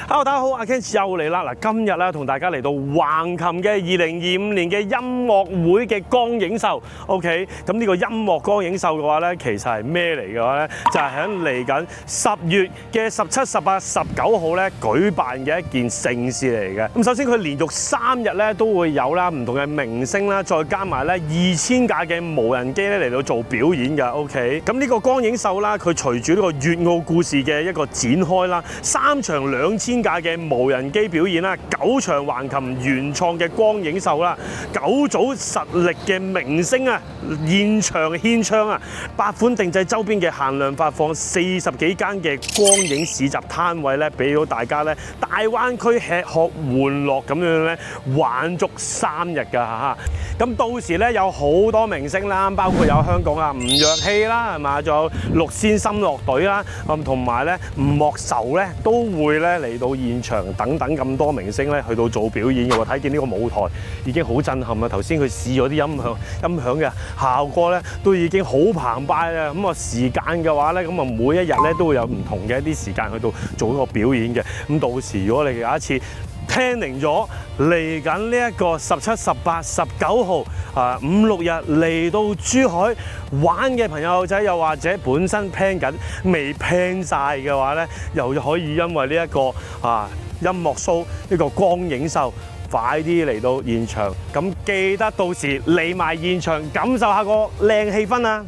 Hello， 大家好，阿 Ken 又嚟啦！嗱，今日咧同大家嚟到橫琴嘅2025年嘅音樂會嘅光影秀。OK， 咁呢個音樂光影秀嘅話咧，其實係咩嚟嘅話咧？就係喺嚟緊10月嘅17、18、19號咧舉辦嘅一件盛事嚟嘅。咁首先佢連續3日咧都會有啦，唔同嘅明星啦，再加埋咧2000架嘅無人機咧嚟到做表演㗎。OK， 咁呢個光影秀啦，佢隨住呢個粵澳故事嘅一個展開啦，3場2000架嘅無人機表演啦，9場橫琴原創嘅光影秀啦，9組實力嘅明星啊，現場獻唱啊，8款定製周邊嘅限量發放，40幾間嘅光影市集攤位咧，俾到大家咧大灣區吃喝玩樂咁樣咧玩足3日㗎嚇。咁到時咧有好多明星啦，包括有香港啊吳若希啦，係嘛，仲有6仙心樂隊啦，同埋咧吳莫愁咧都會咧嚟到現場等等咁多明星咧去到做表演嘅喎。睇見呢個舞台已經好震撼啦！頭先佢試咗啲音響嘅效果咧，都已經好澎湃啦。咁啊時間嘅話咧，咁啊每一日咧都會有唔同嘅一啲時間去到做一個表演嘅。咁到時如果你有一次planning咗嚟緊呢一個17、18、19號5、6日嚟到珠海玩嘅朋友仔，又或者本身 plan 緊未 plan 晒嘅話咧，又可以因為呢一個音樂 show 呢個光影秀，快啲嚟到現場。咁記得到時嚟埋現場感受下個靚氣氛啊！